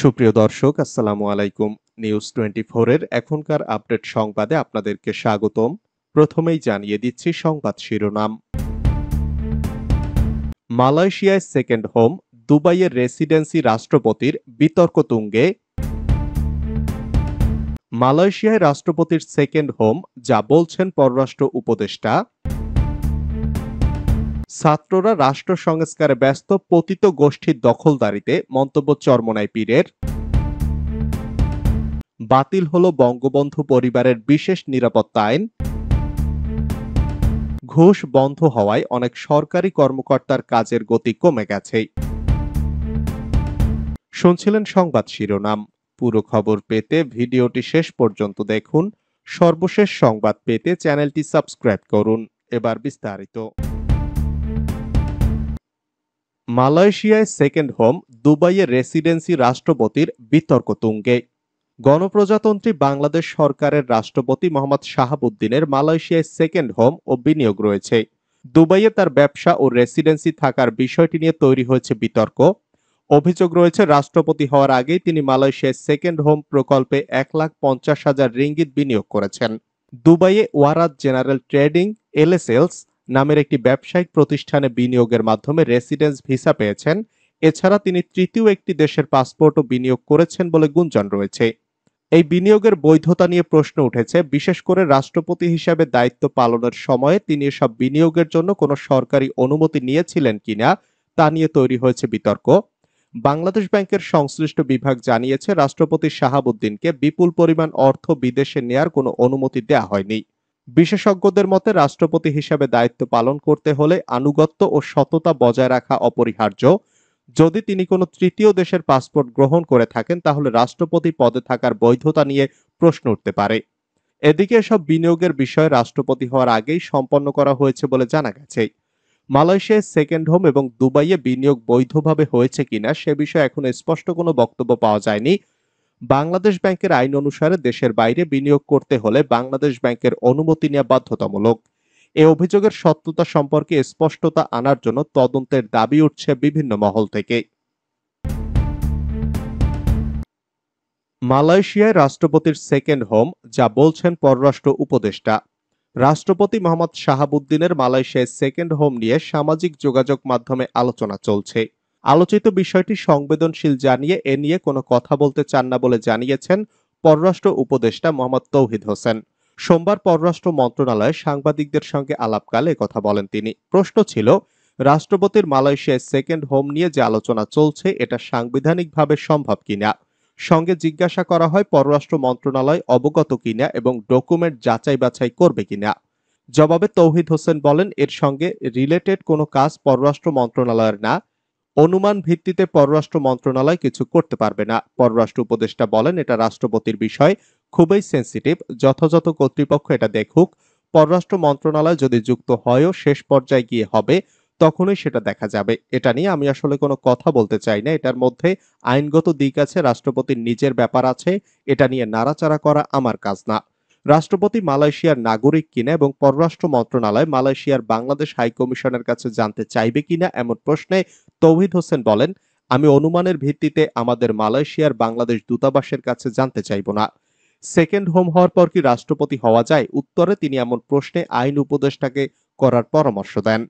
সুপ্রিয় দর্শক, আসসালামু আলাইকুম। নিউজ 24 এর এখনকার আপডেট সংবাদে আপনাদেরকে স্বাগতম। প্রথমেই জানিয়ে দিচ্ছি সংবাদ শিরোনাম। মালয়েশিয়ায় সেকেন্ড হোম, দুবাইয়ের রেসিডেন্সি রাষ্ট্রপতির বিতর্ক তুঙ্গে। মালয়েশিয়ায় রাষ্ট্রপতির সেকেন্ড হোম, যা বলছেন পররাষ্ট্র উপদেষ্টা। ছাত্ররা রাষ্ট্র সংস্কারে ব্যস্ত, পতিত গোষ্ঠীর দখলদারিতে মন্তব্য চরমোনাই পীরের। বাতিল হলো বঙ্গবন্ধু পরিবারের বিশেষ নিরাপত্তা আইন। ঘুষ বন্ধ হওয়ায় অনেক সরকারি কর্মকর্তার কাজের গতি কমে গেছে। শুনছিলেন সংবাদ শিরোনাম। পুরো খবর পেতে ভিডিওটি শেষ পর্যন্ত দেখুন। সর্বশেষ সংবাদ পেতে চ্যানেলটি সাবস্ক্রাইব করুন। এবার বিস্তারিত। মালয়েশিয়ায় সেকেন্ড হোম, দুবাইয়ের রেসিডেন্সি রাষ্ট্রপতির বিতর্ক তুঙ্গে। গণপ্রজাতন্ত্রী বাংলাদেশ সরকারের রাষ্ট্রপতি মোহাম্মদ শাহাবুদ্দিনের মালয়েশিয়ায় সেকেন্ড হোম ও বিনিয়োগ রয়েছে। দুবাইয়ে তার ব্যবসা ও রেসিডেন্সি থাকার বিষয়টি নিয়ে তৈরি হয়েছে বিতর্ক। অভিযোগ রয়েছে, রাষ্ট্রপতি হওয়ার আগেই তিনি মালয়েশিয়ায় সেকেন্ড হোম প্রকল্পে 1,50,000 রিঙ্গিত বিনিয়োগ করেছেন। দুবাইয়ে ওয়ারাদ জেনারেল ট্রেডিং এলএসএলস নামের একটি ব্যবসায়িক প্রতিষ্ঠানে বিনিয়োগের মাধ্যমে রেসিডেন্স ভিসা পেয়েছেন। এছাড়া তিনি তৃতীয় একটি দেশের পাসপোর্টও বিনিয়োগ করেছেন বলে গুঞ্জন রয়েছে। এই বিনিয়োগের বৈধতা নিয়ে প্রশ্ন উঠেছে, বিশেষ করে রাষ্ট্রপতি হিসেবে দায়িত্ব পালনের সময়ে তিনি এসব বিনিয়োগের জন্য কোনো সরকারি অনুমতি নিয়েছিলেন কিনা তা নিয়ে তৈরি হয়েছে বিতর্ক। বাংলাদেশ ব্যাংকের সংশ্লিষ্ট বিভাগ জানিয়েছে, রাষ্ট্রপতি শাহাবুদ্দিনকে বিপুল পরিমাণ অর্থ বিদেশে নেয়ার কোনো অনুমতি দেওয়া হয়নি। বিশেষজ্ঞদের মতে, রাষ্ট্রপতি হিসেবে দায়িত্ব পালন করতে হলে আনুগত্য ও সততা বজায় রাখা অপরিহার্য। যদি তিনি কোনো তৃতীয় দেশের পাসপোর্ট গ্রহণ করে থাকেন, তাহলে রাষ্ট্রপতি পদে থাকার বৈধতা নিয়ে প্রশ্ন উঠতে পারে। এদিকে এসব বিনিয়োগের বিষয়ে রাষ্ট্রপতি হওয়ার আগেই সম্পন্ন করা হয়েছে বলে জানা গেছে। মালয়েশিয়ায় সেকেন্ড হোম এবং দুবাইয়ে বিনিয়োগ বৈধভাবে হয়েছে কিনা সে বিষয়ে এখন স্পষ্ট কোনো বক্তব্য পাওয়া যায়নি। বাংলাদেশ ব্যাংকের আইন অনুসারে দেশের বাইরে বিনিয়োগ করতে হলে বাংলাদেশ ব্যাংকের অনুমতি নেওয়া বাধ্যতামূলক। এ অভিযোগের সত্যতা সম্পর্কে স্পষ্টতা আনার জন্য তদন্তের দাবি উঠছে বিভিন্ন মহল থেকে। মালয়েশিয়ায় রাষ্ট্রপতির সেকেন্ড হোম, যা বলছেন পররাষ্ট্র উপদেষ্টা। রাষ্ট্রপতি মোহাম্মদ শাহাবুদ্দিনের মালয়েশিয়ায় সেকেন্ড হোম নিয়ে সামাজিক যোগাযোগ মাধ্যমে আলোচনা চলছে। আলোচিত বিষয়টি সংবেদনশীল জানিয়ে এ নিয়ে কোনো কথা বলতে চান না বলে জানিয়েছেন পররাষ্ট্র উপদেষ্টা মোহাম্মদ তৌহিদ হোসেন। সোমবার পররাষ্ট্র মন্ত্রণালয়ে সাংবাদিকদের সঙ্গে আলাপকালে কথা বলেন তিনি। প্রশ্ন ছিল, রাষ্ট্রপতির মালয়েশিয়ায় সেকেন্ড হোম নিয়ে যে আলোচনা চলছে এটা সাংবিধানিকভাবে সম্ভব কিনা। সঙ্গে জিজ্ঞাসা করা হয়, পররাষ্ট্র মন্ত্রণালয় অবগত কিনা এবং ডকুমেন্ট যাচাই বাছাই করবে কিনা। জবাবে তৌহিদ হোসেন বলেন, এর সঙ্গে রিলেটেড কোনো কাজ পররাষ্ট্র মন্ত্রণালয়ের না। অনুমান ভিত্তিতে পররাষ্ট্র মন্ত্রণালয় কিছু করতে পারবে না। পররাষ্ট্র উপদেষ্টা বলেন, এটা রাষ্ট্রপতির বিষয়, খুবই সেন্সিটিভ। যথাযথ কর্তৃপক্ষ এটা দেখুক। পররাষ্ট্র মন্ত্রণালয় যদি যুক্ত হয়ও শেষ পর্যায়ে গিয়ে হবে, তখনই সেটা দেখা যাবে। এটা নিয়ে আমি আসলে কোনো কথা বলতে চাই না। এটার মধ্যে আইনগত দিক আছে, রাষ্ট্রপতির নিজের ব্যাপার আছে। এটা নিয়ে নাড়াচাড়া করা আমার কাজ না। রাষ্ট্রপতি মালয়েশিয়ার নাগরিক কিনা এবং পররাষ্ট্র মন্ত্রণালয় মালয়েশিয়ার বাংলাদেশ হাইকমিশনের কাছে জানতে চাইবে কিনা এমন প্রশ্নে তৌহিদ হোসেন বলেন, আমি অনুমানের ভিত্তিতে আমাদের মালয়েশিয়ার বাংলাদেশ দূতাবাসের কাছে জানতে চাইব না। সেকেন্ড হোম হওয়ার পর কি রাষ্ট্রপতি হওয়া যায়? উত্তরে তিনি এমন প্রশ্নে আইন উপদেষ্টাকে করার পরামর্শ দেন।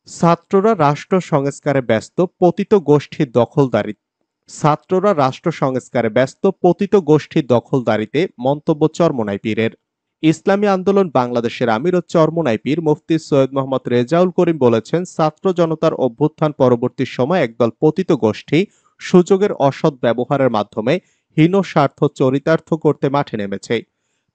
ছাত্ররা রাষ্ট্র সংস্কারে ব্যস্ত, পতিত গোষ্ঠীর দখলদারি। ছাত্ররা রাষ্ট্র সংস্কারে ব্যস্ত, পতিত গোষ্ঠীর দখলদারিতে মন্তব্য চরমোনাই পীরের। ইসলামী আন্দোলন বাংলাদেশের আমির ও চরমোনাই পীর মুফতি সৈয়দ মোহাম্মদ রেজাউল করিম বলেছেন, ছাত্র জনতার অভ্যুত্থান পরবর্তী সময় একদল পতিত গোষ্ঠী সুযোগের অসৎ ব্যবহারের মাধ্যমে হীন স্বার্থ চরিতার্থ করতে মাঠে নেমেছে।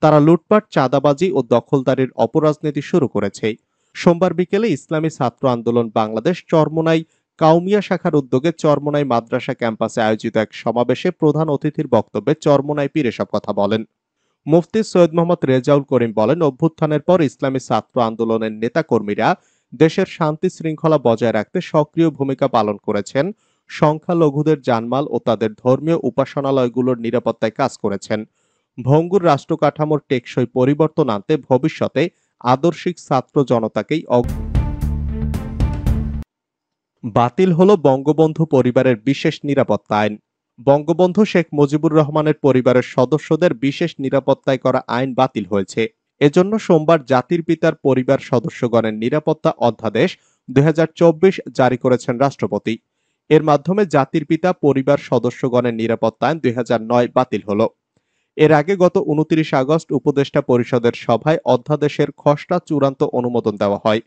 তারা লুটপাট, চাঁদাবাজি ও দখলদারির অপরাজনীতি শুরু করেছে। সোমবার বিকেলে ইসলামী ছাত্র আন্দোলন বাংলাদেশ চরমোনাই কাউমিয়া শাখার উদ্যোগে চরমোনাই মাদ্রাসা ক্যাম্পাসে আয়োজিত এক সমাবেশে প্রধান অতিথির বক্তব্যে চরমোনাই পীর এসব কথা বলেন। মুফতি সৈয়দ মোহাম্মদ রেজাউল করিম বলেন, অভ্যুত্থানের পর ইসলামী ছাত্র আন্দোলনের নেতাকর্মীরা দেশের শান্তি শৃঙ্খলা বজায় রাখতে সক্রিয় ভূমিকা পালন করেছেন। সংখ্যালঘুদের জানমাল ও তাদের ধর্মীয় উপাসনালয়গুলোর নিরাপত্তায় কাজ করেছেন। ভঙ্গুর রাষ্ট্র কাঠামোর টেকসই পরিবর্তন আনতে ভবিষ্যতে আদর্শিক ছাত্র জনতাকেই বাতিল হলো বঙ্গবন্ধু পরিবারের বিশেষ নিরাপত্তা আইন। বঙ্গবন্ধু শেখ মুজিবুর রহমানের পরিবারের সদস্যদের বিশেষ নিরাপত্তায় করা আইন বাতিল হয়েছে। এজন্য সোমবার জাতির পিতার পরিবার সদস্যগণের নিরাপত্তা অধ্যাদেশ ২০২৪ জারি করেছেন রাষ্ট্রপতি। এর মাধ্যমে জাতির পিতা পরিবার সদস্যগণের নিরাপত্তা আইন ২০০৯ বাতিল হলো। এর আগে গত ২৯ আগস্ট উপদেষ্টা পরিষদের সভায় অধ্যাদেশের খসড়া চূড়ান্ত অনুমোদন দেওয়া হয়।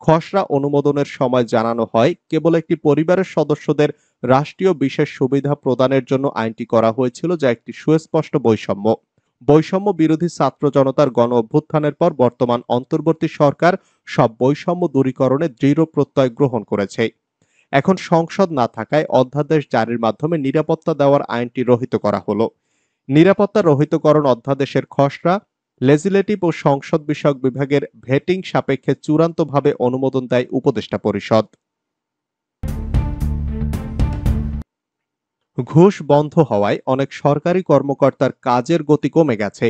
খসড়া অনুমোদনের সময় জানানো হয়, কেবল একটি পরিবারের সদস্যদের রাষ্ট্রীয় বিশেষ সুবিধা প্রদানের জন্য আইনটি করা হয়েছিল, যা একটি সুস্পষ্ট বৈষম্য। বৈষম্য বিরোধী ছাত্র জনতার গণ অভ্যুত্থানের পর বর্তমান অন্তর্বর্তী সরকার সব বৈষম্য দূরীকরণে দৃঢ় প্রত্যয় গ্রহণ করেছে। এখন সংসদ না থাকায় অধ্যাদেশ জারির মাধ্যমে নিরাপত্তা দেওয়ার আইনটি রহিত করা হলো। নিরাপত্তা রহিতকরণ অধ্যাদেশের খসড়া লেজিসলেটিভ ও সংসদ বিষয়ক বিভাগের ভেটিং সাপেক্ষে চূড়ান্তভাবে অনুমোদন দেয় উপদেষ্টা পরিষদ। ঘুষ বন্ধ হওয়ায় অনেক সরকারি কর্মকর্তার কাজের গতি কমে গেছে।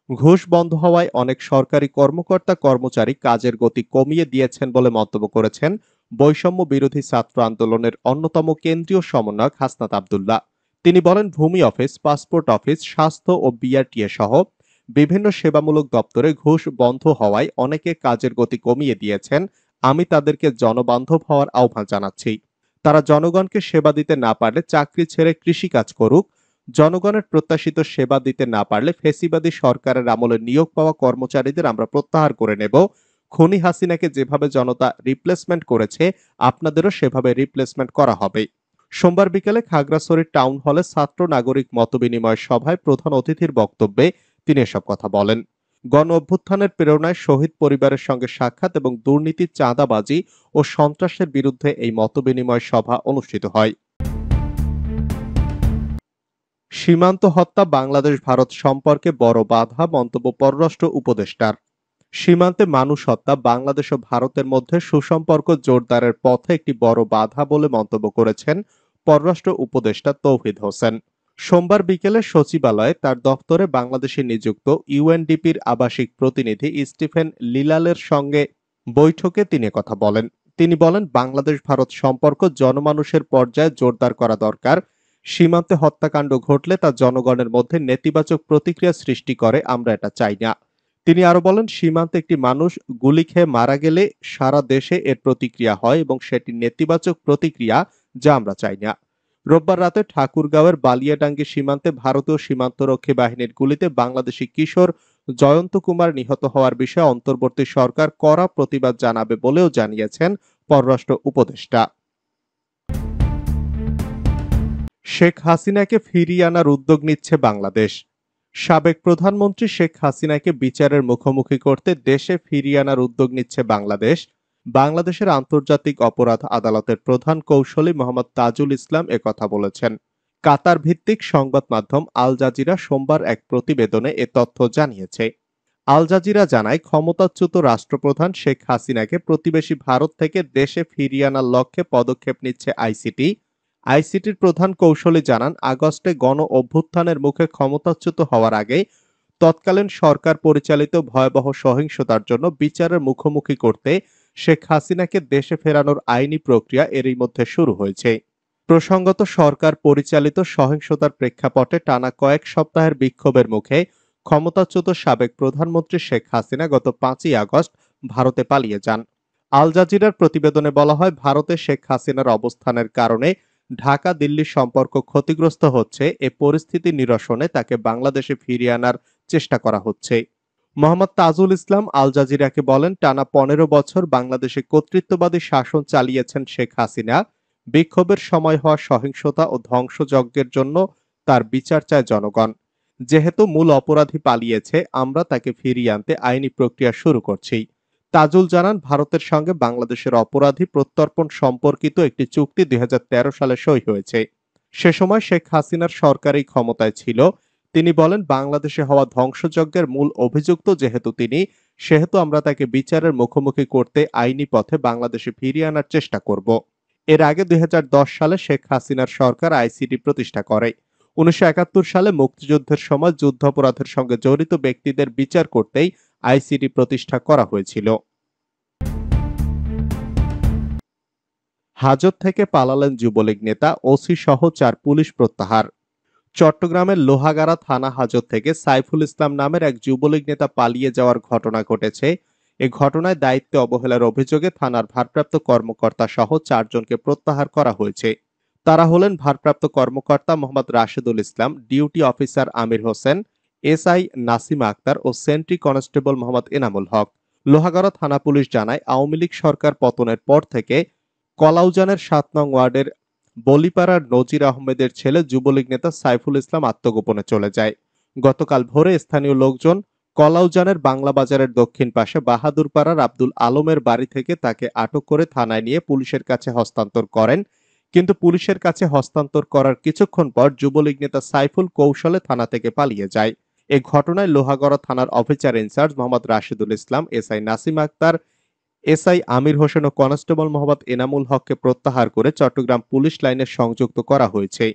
ঘুষ বন্ধ হওয়ায় অনেক সরকারি কর্মকর্তা কর্মচারী কাজের গতি কমিয়ে দিয়েছেন বলে মন্তব্য করেছেন বৈষম্য বিরোধী ছাত্র আন্দোলনের অন্যতম কেন্দ্রীয় সমন্বয়ক হাসনাত আব্দুল্লাহ। তিনি বলেন, ভূমি অফিস, পাসপোর্ট অফিস, স্বাস্থ্য ও বিআরটিএ সহ বিভিন্ন সেবামূলক দপ্তরে ঘুষ বন্ধ হওয়ায় অনেকে কাজের গতি কমিয়ে দিয়েছেন। আমি তাদেরকে জনবান্ধব হওয়ার আহ্বান জানাচ্ছি। তারা জনগণকে সেবা দিতে না পারলে চাকরি ছেড়ে কৃষিকাজ করুক। জনগণের প্রত্যাশিত সেবা দিতে না পারলে ফ্যাসিবাদী সরকারের আমলে নিয়োগ পাওয়া কর্মচারীদের আমরা প্রত্যাহার করে নেব। খুনি হাসিনাকে যেভাবে জনতা রিপ্লেসমেন্ট করেছে, আপনাদেরও সেভাবে রিপ্লেসমেন্ট করা হবে। সোমবার বিকেলে খাগড়াছড়ি টাউন হলে ছাত্র নাগরিক মতবিনিময় সভায় প্রধান অতিথির বক্তব্যে তিনি এসব কথা বলেন। গণ অভ্যুত্থানের প্রেরণায় শহীদ পরিবারের সঙ্গে সাক্ষাৎ এবং দুর্নীতি, চাঁদাবাজি ও সন্ত্রাসের বিরুদ্ধে এই মতবিনিময় সভা অনুষ্ঠিত হয়। সীমান্ত হত্যা বাংলাদেশ ভারত সম্পর্কে বড় বাধা, মন্তব্য পররাষ্ট্র উপদেষ্টার। সীমান্তে মানুষ হত্যা বাংলাদেশ ও ভারতের মধ্যে সুসম্পর্ক জোরদারের পথে একটি বড় বাধা বলে মন্তব্য করেছেন পররাষ্ট্র উপদেষ্টা তৌহিদ হোসেন। সোমবার বিকেলে সচিবালয়ে তার দফতরে বাংলাদেশে নিযুক্ত ইউএনডিপির আবাসিক প্রতিনিধি স্টিফেন লিলালের সঙ্গে বৈঠকে তিনি কথা বলেন। তিনি বলেন, বাংলাদেশ ভারত সম্পর্ক জনমানুষের পর্যায়ে জোরদার করা দরকার। সীমান্তে হত্যাকাণ্ড ঘটলে তা জনগণের মধ্যে নেতিবাচক প্রতিক্রিয়া সৃষ্টি করে, আমরা এটা চাই না। তিনি আরো বলেন, সীমান্তে একটি মানুষ গুলি খেয়ে মারা গেলে সারা দেশে এর প্রতিক্রিয়া হয় এবং সেটি নেতিবাচক প্রতিক্রিয়া, যা আমরা চাই না। রোববার রাতে ঠাকুরগাঁওয়ের বালিয়াডাঙ্গি সীমান্তে ভারতীয় সীমান্তরক্ষী বাহিনীর গুলিতে বাংলাদেশি কিশোর জয়ন্ত কুমার নিহত হওয়ার বিষয়ে অন্তর্বর্তী সরকার কড়া প্রতিবাদ জানাবে বলেও জানিয়েছেন পররাষ্ট্র উপদেষ্টা। শেখ হাসিনাকে ফিরিয়ে আনার উদ্যোগ নিচ্ছে বাংলাদেশ। সাবেক প্রধানমন্ত্রী শেখ হাসিনাকে বিচারের মুখোমুখি করতে দেশে ফিরিয়ে আনার উদ্যোগ নিচ্ছে বাংলাদেশ। বাংলাদেশের আন্তর্জাতিক অপরাধ আদালতের প্রধান কৌঁসুলি মোহাম্মদ তাজুল ইসলাম একথা বলেছেন। কাতার ভিত্তিক সংবাদ মাধ্যম আল জাজিরা সোমবার এক প্রতিবেদনে এ তথ্য জানিয়েছে। আল জাজিরা জানায়, ক্ষমতাচ্যুত রাষ্ট্রপ্রধান শেখ হাসিনাকে প্রতিবেশী ভারত থেকে দেশে ফিরিয়ে আনার লক্ষ্যে পদক্ষেপ নিচ্ছে আইসিটি। আইসিটির প্রধান কৌঁসুলি জানান, আগস্টে গণ অভ্যুত্থানের মুখে ক্ষমতাচ্যুত হওয়ার আগে তৎকালীন সরকার পরিচালিত ভয়াবহ সহিংসতার জন্য বিচারের মুখোমুখি করতে শেখ হাসিনাকে দেশে ফেরানোর আইনি প্রক্রিয়া এরই মধ্যে শুরু হয়েছে। প্রসঙ্গত, সরকার পরিচালিত সহিংসতার প্রেক্ষাপটে টানা কয়েক সপ্তাহের বিক্ষোভের মুখে ক্ষমতাচ্যুত সাবেক প্রধানমন্ত্রী শেখ হাসিনা গত 5ই আগস্ট ভারতে পালিয়ে যান। আল জাজিরার প্রতিবেদনে বলা হয়, ভারতে শেখ হাসিনার অবস্থানের কারণে ঢাকা দিল্লি সম্পর্ক ক্ষতিগ্রস্ত হচ্ছে। এ পরিস্থিতি নিরসনে তাকে বাংলাদেশে ফিরিয়ে আনার চেষ্টা করা হচ্ছে। মোহাম্মদ তাজুল ইসলাম আল জাজিরাকে বলেন, টানা 15 বছর বাংলাদেশে কর্তৃত্ববাদী শাসন চালিয়েছেন শেখ হাসিনা। বিক্ষোভের সময় হওয়া সহিংসতা ও ধ্বংসযজ্ঞের জন্য তার বিচার চায় জনগণ। যেহেতু মূল অপরাধী পালিয়েছে, আমরা তাকে ফিরিয়ে আনতে আইনি প্রক্রিয়া শুরু করছি। তাজুল জানান, ভারতের সঙ্গে বাংলাদেশের অপরাধী প্রত্যর্পণ সম্পর্কিত একটি চুক্তি 2013 সালে সই হয়েছে। সে সময় শেখ হাসিনার সরকারই ক্ষমতায় ছিল। তিনি বলেন, বাংলাদেশে হওয়া ধ্বংসযজ্ঞের মূল অভিযুক্ত যেহেতু তিনি, সেহেতু আমরা তাকে বিচারের মুখোমুখি করতে আইনি পথে বাংলাদেশে ফিরিয়ে আনার চেষ্টা করব। এর আগে 2010 সালে শেখ হাসিনার সরকার আইসিটি প্রতিষ্ঠা করে। 1971 সালে মুক্তিযুদ্ধের সময় যুদ্ধাপরাধের সঙ্গে জড়িত ব্যক্তিদের বিচার করতেই আইসিটি প্রতিষ্ঠা করা হয়েছিল। হাজত থেকে পালালেন যুবলীগ নেতা, ওসি সহ 4 পুলিশ প্রত্যাহার। চট্টগ্রামের লোহাগাড়া থানা হাজত থেকে সাইফুল ইসলাম নামের এক যুবলীগ নেতা পালিয়ে যাওয়ার ঘটনা ঘটেছে। এ ঘটনায় দায়িত্বে অবহেলার অভিযোগে থানার ভারপ্রাপ্ত কর্মকর্তা সহ 4 জনকে প্রত্যাহার করা হয়েছে। তারা হলেন ভারপ্রাপ্ত কর্মকর্তা Mohammad Rashedul Islam, duty officer Amir Hossain, SI Nasima Akter ও সেন্ট্রি কনস্টেবল মোহাম্মদ এনামুল হক। লোহাগাড়া থানা পুলিশ জানায়, আওয়ামী লীগ সরকার পতনের পর থেকে কলাউজানের 7 নং ওয়ার্ডের বলিপাড়ার নজির আহমেদের ছেলে যুবলীগ নেতা সাইফুল ইসলাম আত্মগোপনে চলে যায়। গতকাল ভোরে স্থানীয় লোকজন কলাউজানের বাংলা বাজারের দক্ষিণ পাশে বাহাদুরপাড়ার আব্দুল আলমের বাড়ি থেকে তাকে আটক করে থানায় নিয়ে পুলিশের কাছে হস্তান্তর করেন। কিন্তু পুলিশের কাছে হস্তান্তর করার কিছুক্ষণ পর যুবলীগ নেতা সাইফুল কৌশলে থানা থেকে পালিয়ে যায়। এ ঘটনায় লোহাগড়া থানার officer in charge Mohammad Rashedul Islam, SI Nasim Akter, SI Amir Hossain ও কনস্টেবল মোহাম্মদ এনামুল হককে প্রত্যাহার করে চট্টগ্রাম পুলিশ লাইনে সংযুক্ত করা হয়েছে।